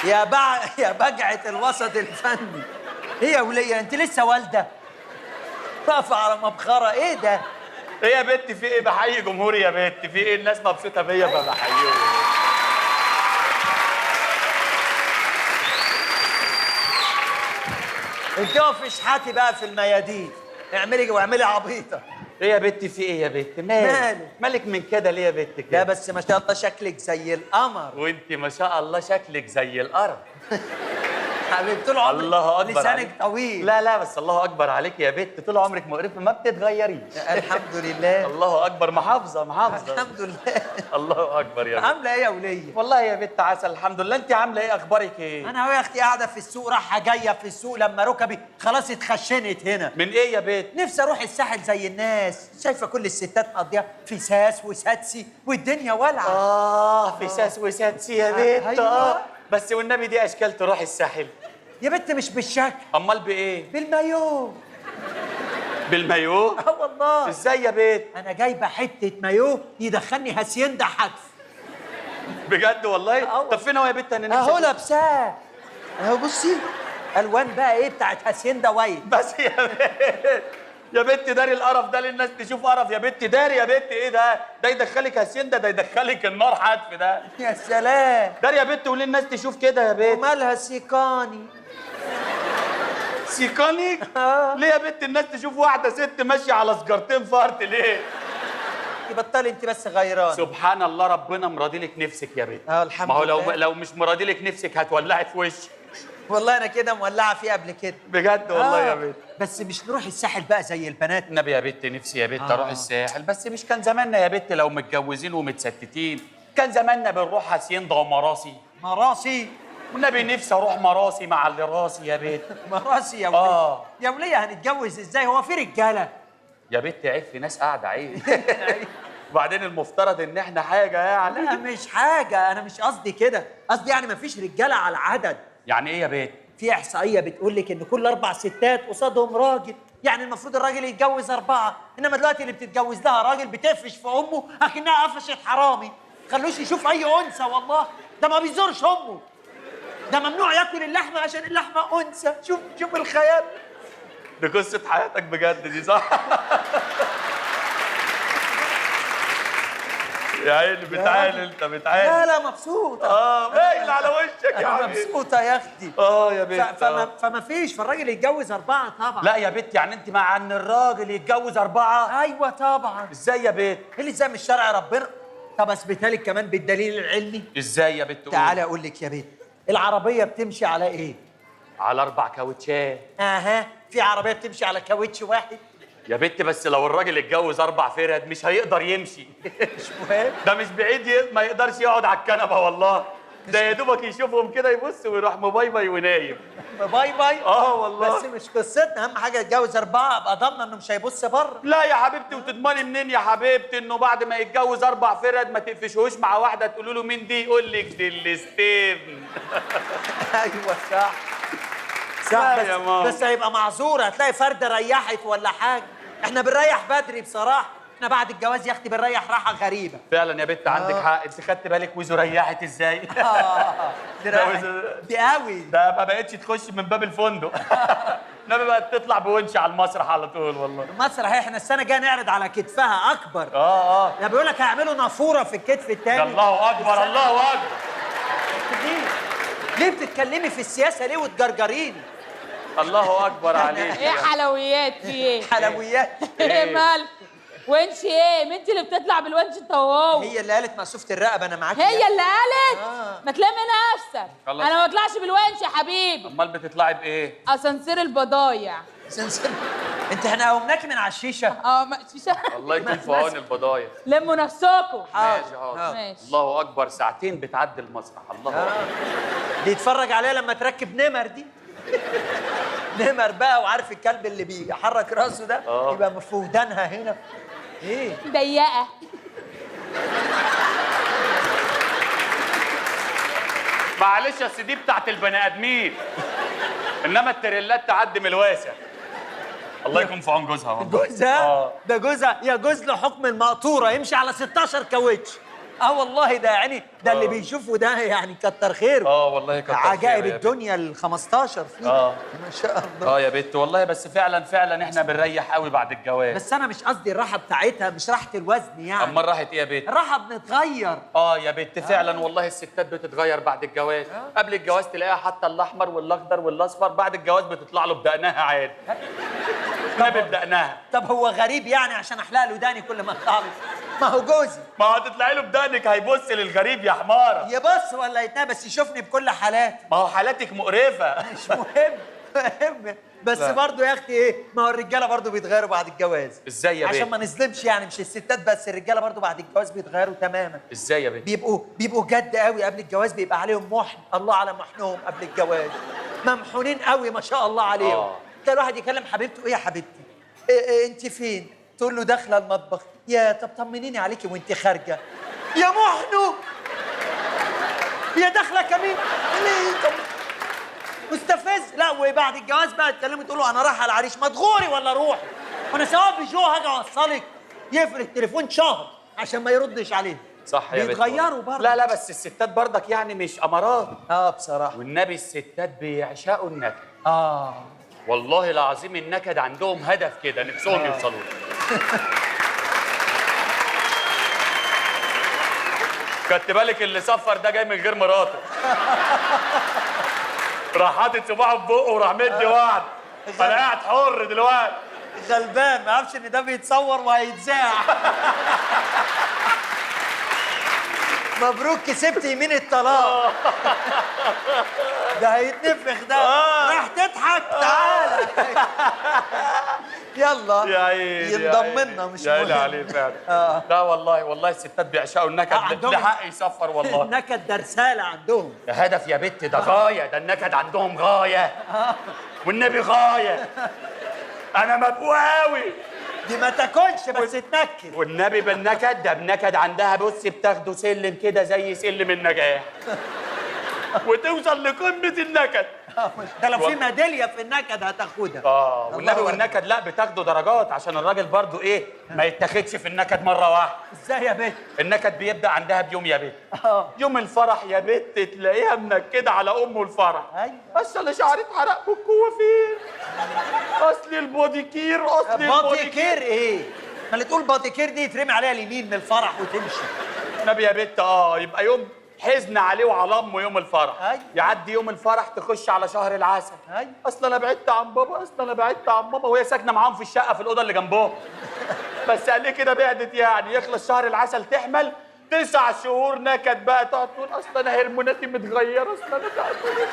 يا بجعة الوسط الفني. ايه يا ولية انت لسه والدة؟ واقفة على مبخرة، ايه ده؟ ايه يا بت في ايه؟ بحيي جمهوري يا بت، في ايه؟ الناس مبسوطة بيا فبحييهم. انت اقفي اشحاتي بقى في الميادين، واعملي عبيطة. ايه يا بت في ايه يا بت؟ مالك من كده ليه يا بت كده؟ لا بس ما شاء الله شكلك زي القمر. وانت ما شاء الله شكلك زي القرف. حبيبي طول عمرك الله اكبر لسانك عليك. طويل. لا بس الله اكبر عليك يا بت، طول عمرك مقرفه ما بتتغيريش. الحمد لله. الله اكبر، محافظه. الحمد لله. الله اكبر يا بت. عامله ايه يا وليه؟ والله يا بت عسل الحمد لله. انت عامله ايه؟ اخبارك ايه؟ انا اهو يا اختي قاعده في السوق، رايحه جايه في السوق لما ركبي خلاص اتخشنت هنا. من ايه يا بت؟ نفسي اروح الساحل زي الناس، شايفه كل الستات مقضيها فساس وساتسي والدنيا والعه. فساس وساتسي يا بت. أيوة. بس والنبي دي اشكال تروح الساحل. يا بنت مش بالشكل، امال بايه؟ بالمايو. بالمايوه؟ والله. ازاي يا بت؟ انا جايبه حته مايو يدخلني هاسيندا حتف. بجد والله؟ طب فين هو يا بت؟ انا نفسي اهو لابساه اهو، بصي الوان بقى ايه بتاعت هاسيندا وايت. بس يا بت، يا بت داري القرف ده للناس تشوف قرف يا بت، داري يا بت. ايه ده؟ ده يدخلك هاسيندا، ده يدخلك النار حتف ده. يا سلام. داري يا بت وليه الناس تشوف كده يا بت؟ ومالها سيكاني؟ سيكاني؟ ليه يا بت الناس تشوف واحده ست ماشيه على سجارتين فرط ليه؟ بطلي انت بس غيران. سبحان الله، ربنا مرادي لك نفسك يا بت. الحمد ما هو لله. لو مش مرادي لك نفسك هتولعي في وشك. والله انا كده مولعه فيه قبل كده. بجد والله يا بت. بس مش نروح الساحل بقى زي البنات؟ النبي يا بت نفسي يا بت اروح الساحل، بس مش كان زماننا يا بت لو متجوزين ومتستتين كان زماننا بنروح هاسيندا ومراسي. مراسي؟ والنبي نفسي اروح مراسي مع اللي راسي يا بت. مراسي يا وليه. يا وليه هنتجوز ازاي؟ هو في رجاله؟ يا بت عيب، في ناس قاعده عيب. وبعدين المفترض ان احنا حاجه يعني. لا مش حاجه، انا مش قصدي كده، قصدي يعني مفيش رجاله على عدد. يعني ايه يا بت؟ في احصائيه بتقول لك ان كل 4 ستات قصادهم راجل، يعني المفروض الراجل يتجوز 4، انما دلوقتي اللي بتتجوز لها راجل بتقفش في امه اكنها قفشت حرامي. خلوش يشوف اي انثى، والله ده ما بيزورش امه، ده ممنوع ياكل اللحمه عشان اللحمه انثى. شوف الخيال. دي قصه حياتك بجد دي، صح؟ يا عيني بتعال انت بتعال. لا مبسوطه. باين على وشك يا حبيبي. مبسوطه يا اختي. يا بت. فما فيش، فالراجل يتجوز 4 طبعا. لا يا بت، يعني انت مع ان الراجل يتجوز 4؟ ايوه طبعا. ازاي يا بت؟ اللي زي مش شرع ربنا. طب اثبتها لك كمان بالدليل العلمي. ازاي يا بت؟ تعالى اقول لك يا بت، العربيه بتمشي على ايه؟ على 4 كاوتشات. في عربيه بتمشي على كاوتش واحد؟ يا بت بس لو الراجل اتجوز 4 فرد مش هيقدر يمشي. مش مهم. ده مش بعيد ما يقدرش يقعد على الكنبه والله. ده يا دوبك يشوفهم كده يبص ويروح مبايباي ونايم. باي. والله. بس مش قصتنا، اهم حاجه يتجوز 4 ابقى ضامنه انه مش هيبص بره. لا يا حبيبتي، وتضمني منين يا حبيبتي انه بعد ما يتجوز 4 فرد ما تقفشوش مع واحده تقولوا له مين دي؟ يقول لك دي الستيفن. ايوه صح. صح. يا ماما. بس هيبقى معذور، هتلاقي فرده ريحت ولا حاجه. احنا بنريح بدري بصراحه، احنا بعد الجواز يا اختي بنريح راحه غريبه. فعلا يا بت عندك حق. انت خدت بالك وزو ريحت ازاي؟ دي قوي. ده ما بقتش تخش من باب الفندق. انما بقت تطلع بونش على المسرح على طول والله. المسرح احنا السنه الجايه نعرض على كتفها اكبر. ده بيقول لك هيعملوا نافوره في الكتف الثاني. الله اكبر الله اكبر. ليه بتتكلمي في السياسه ليه وتجرجريني؟ الله اكبر عليك. ايه حلويات في ايه؟ حلويات. ايه مالك؟ ونش ايه؟ ما انت اللي بتطلع بالونش انت وهو. هي اللي قالت مقصوفه الرقبه، انا معاكي. هي اللي قالت؟ ما تلم نفسك. خلاص. انا ما بطلعش بالونش يا حبيبي. امال بتطلعي بايه؟ اسانسير البضايع. انت احنا قومناكي من على الشيشه. شيشه. الله يكون في عون البضايع. لموا نفسكم. ماشي حاضر. ماشي. الله اكبر، ساعتين بتعدي المسرح. الله اكبر. دي يتفرج عليها لما تركب نمر دي. نمر بقى، وعارف الكلب اللي بيحرك راسه ده يبقى في ودانها هنا. ايه؟ ضيقه. معلش يا سيدي بتاعت البني ادمين، انما التريلات تعدي من الواسع. الله يكون في عون جوزها والله. جوزها؟ ده جوزها يا جوز له حكم المقطوره، يمشي على 16 كاوتش. والله ده يعني ده اللي بيشوفه ده يعني كتر خيره. والله كتر عجائب خيره يا الدنيا ال 15 فيه. ما شاء الله. يا بت والله، بس فعلا احنا بنريح قوي بعد الجواز. بس انا مش قصدي الراحه بتاعتها، مش راحه الوزن يعني. امال راحت ايه يا بت؟ الراحه بنتغير. يا بت فعلا والله الستات بتتغير بعد الجواز. قبل الجواز تلاقيها حتى الاحمر والاخضر والاصفر، بعد الجواز بتطلع له بدقنها عادي. نبي بدقنها. طب هو غريب يعني عشان احلق له داني كل ما اطلع له؟ ما هو جوزي. ما هتطلعي له بدقنك هيبص للغريب يا حماره. يبص ولا يتنام بس يشوفني بكل حالاتي. ما هو حالاتك مقرفه. مش مهم بس برضه يا اختي ايه، ما هو الرجاله برضه بيتغيروا بعد الجواز. ازاي يا بيه؟ عشان ما نظلمش يعني، مش الستات بس، الرجاله برضه بعد الجواز بيتغيروا تماما. ازاي يا بيه؟ بيبقوا جد قوي قبل الجواز، بيبقى عليهم محن، الله على محنهم قبل الجواز. ممحونين قوي ما شاء الله عليهم. تلاقي الواحد يكلم حبيبته، ايه يا حبيبتي؟ انت فين؟ تقول له داخله المطبخ. يا طب طمنيني عليكي وانت خارجه. يا محنو يا داخله كمين ليه؟ طب مستفز. لا وبعد الجواز بقى تكلمه تقول له انا رايحه على العريش، ما تغوري ولا روحي، وانا سواء بيجو هاجي اوصلك. يقفل التليفون شهر عشان ما يردش عليه. صح يا بت. بيتغيروا برضه. لا بس الستات برضك يعني مش امارات. بصراحه. والنبي الستات بيعشقوا النكد. والله العظيم النكد عندهم هدف كده نفسهم يوصلوا له. خدت بالك اللي صفر ده جاي من غير مراته. راح حاطط صباعه في بقه وراح مدي واحد. انا قاعد حر دلوقتي. غلبان ما يعرفش ان ده بيتصور وهيتذاع. مبروك كسبت يمين الطلاق. ده هيتنفخ ده. راح تضحك تعالى. يلا يا عيني ينضم لنا مش مهم. يا عليه فعلا. لا والله الستات بيعشقوا النكد. ده حق يصفر والله. النكد ده رساله عندهم. ده هدف يا بت، ده غايه، ده النكد عندهم غايه. والنبي غايه. انا مبقوي. دي ما تاكلش بس تنكد. والنبي بالنكد ده بنكد عندها بص بتاخده سلم كده زي سلم النجاح. وتوصل لقمه النكد. ده لو في ميداليه في النكد هتاخدها. والنبي والنكد لا بتاخده درجات عشان الراجل برضو ايه ما يتاخدش في النكد مره واحده. ازاي يا بت؟ النكد بيبدا عندها بيوم يا بت. يوم الفرح يا بت تلاقيها منكده على امه الفرح. ايوه. بس انا شعري اتحرق بالقوه فين؟ اصل البوديكير بوديكير ايه؟ ما اللي تقول بوديكير دي يترمي عليها اليمين من الفرح وتمشي. النبي يا بت يبقى يوم حزن عليه وعلى امه يوم الفرح. يعدي يوم الفرح تخش على شهر العسل. اصل انا بعدت عن بابا، اصل انا بعدت عن ماما، وهي ساكنه معاهم في الشقه في الاوضه اللي جنبهم. بس قال لي كده بعدت يعني. يخلص شهر العسل تحمل 9 شهور نكد بقى، تقعد تقول اصل انا هرموناتي متغيره، اصل انا تعبانه.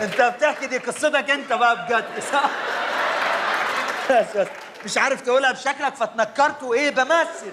انت بتحكي دي قصتك انت بقى بجد صح؟ مش عارف تقولها بشكلك فتنكرت وايه بمثل.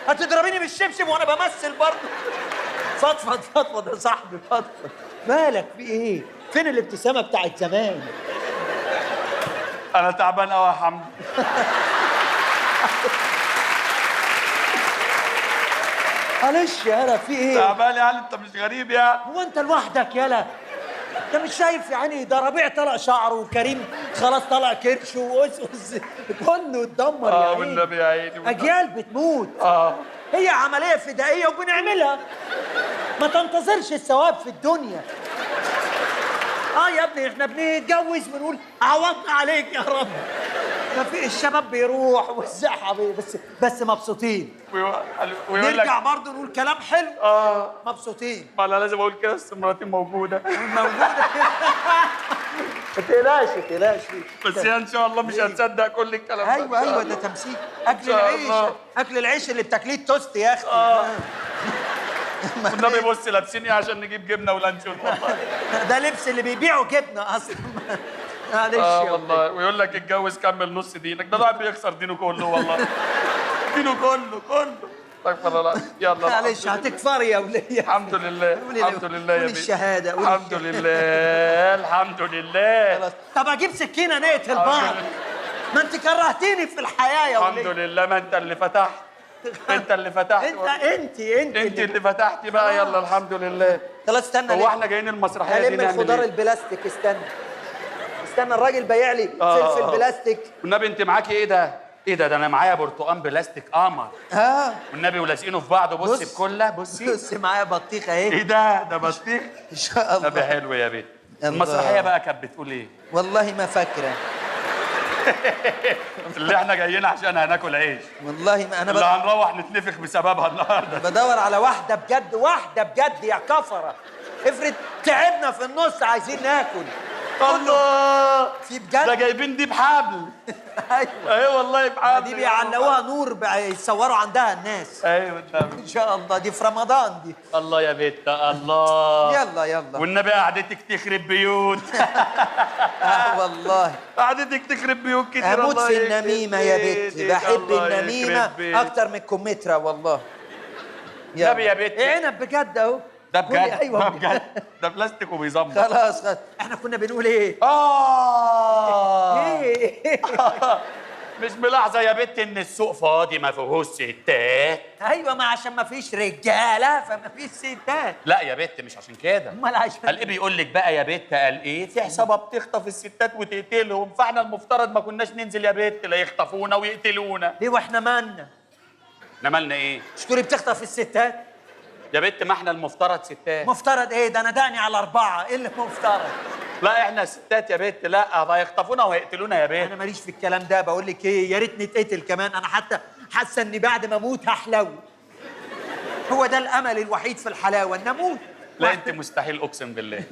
هتضربيني بالشبشب وانا بمثل برضه. فضفض يا صاحبي فضفض. مالك في ايه؟ فين الابتسامه بتاعت زمان؟ انا تعبان قوي يا حمد. معلش يالا في ايه؟ تعبان يعني انت مش غريب يعني. هو انت لوحدك يالا؟ انت مش شايف يعني ده ربيع طلع شعره وكريم خلاص طلع كرش وأسس كله اتدمر يا عيني. والنبي يا عيني. اجيال بتموت. هي عمليه فدائيه وبنعملها. ما تنتظرش الثواب في الدنيا. يا ابني احنا بنتجوز ونقول عوضنا عليك يا رب. ما في الشباب بيروح والصحه بس مبسوطين. نرجع برضه نقول كلام حلو. مبسوطين. ما انا لازم اقول كده بس مراتي موجوده. موجوده. ما تقلقش بس هي ان شاء الله مش هتصدق كل الكلام ده. ايوه ده تمثيل. اكل العيش اللي بتاكليه التوست يا اختي. والنبي بص لابسين ايه عشان نجيب جبنه ولانشون والله. ده لبس اللي بيبيعوا جبنه اصلا. معلش والله. ويقول لك اتجوز كمل نص دينك. ده الواحد بيخسر دينه كله والله. دينه كله. طيب خلاص يلا. معلش هتكفري يا وليه. الحمد لله الحمد لله يا بيه. الشهاده الحمد لله. خلاص. طب اجيب سكينه نقتل بعض. ما انت كرهتيني في الحياه يا وليه. الحمد لله. ما انت اللي فتحت. انت اللي فتحتي بقى. يلا الحمد لله. خلاص استنى. هو احنا جايين المسرحيه دي نعمل ايه؟ الخضار البلاستيك. استنى استنى الراجل بايع لي فلفل بلاستيك. والنبي انت معاكي ايه ده؟ ايه ده انا معايا برتقان بلاستيك قمر. والنبي ولازقينه في بعضه. بصي بكله. بصي معايا بطيخ اهي. ايه ده بطيخ ان شاء الله. نبي حلو يا بيه. المسرحيه بقى كانت بتقول ايه؟ والله ما فاكره. اللي احنا جايين عشان هناكل عيش. والله ما انا اللي هنروح نتنفخ بسببها النهارده. بدور على واحده بجد، واحده بجد يا كفره. افرض تعبنا في النص عايزين ناكل. الله، في بجد ده جايبين دي بحبل. ايوه ايوه والله بحبل. دي بيعلقوها نور يصوروا عندها الناس. ايوه ان شاء الله دي في رمضان دي. الله يا بت الله. يلا والنبي قعدتك تخرب بيوت. والله قعدتك تخرب بيوت كتير. اموت في النميمه يا بت، بحب النميمه اكتر من الكمثرى والله. نبي يا بت. ايه عنب بجد اهو. ده بجد. ايوه ده بجد. ده بلاستيك وبيظبط. خلاص احنا كنا بنقول ايه؟ ايه مش ملاحظه يا بت ان السوق فاضي ما فيهوش ستات؟ ايوه ما عشان ما فيش رجاله فما فيش ستات. لا يا بت مش عشان كده. امال عشان قال ايه بيقول لك بقى يا بت؟ قال ايه؟ في عصابه بتخطف الستات وتقتلهم، فاحنا المفترض ما كناش ننزل يا بت لا يخطفونا ويقتلونا. ليه واحنا مالنا؟ احنا مالنا ايه؟ مش تقولي بتخطف الستات؟ يا بت ما احنا المفترض ستات. مفترض ايه؟ ده انا داني على 4، ايه اللي مفترض؟ لا احنا ستات يا بت. لا هيخطفونا وهيقتلونا يا بت. انا ماليش في الكلام ده. بقول لك ايه، يا ريت نتقتل كمان. انا حتى حاسه اني بعد ما اموت هحلو. هو ده الامل الوحيد في الحلاوه، ان اموت. لا انت مستحيل اقسم بالله.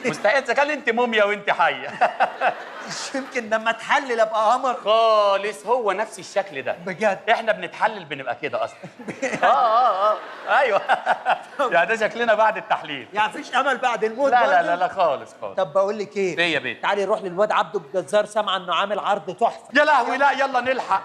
مستحيل. اذا كان انت موميا وانت حيه. مش يمكن لما اتحلل ابقى قمر خالص. هو نفس الشكل ده بجد. احنا بنتحلل بنبقى كده اصلا. ايوه. يعني ده شكلنا بعد التحليل. يعني مفيش امل بعد الموت؟ لا خالص. طب بقول لك ايه يا بيه؟ تعالي نروح للواد عبده الجزار، سامعه انه عامل عرض تحفه. يا لهوي لا يلا نلحق.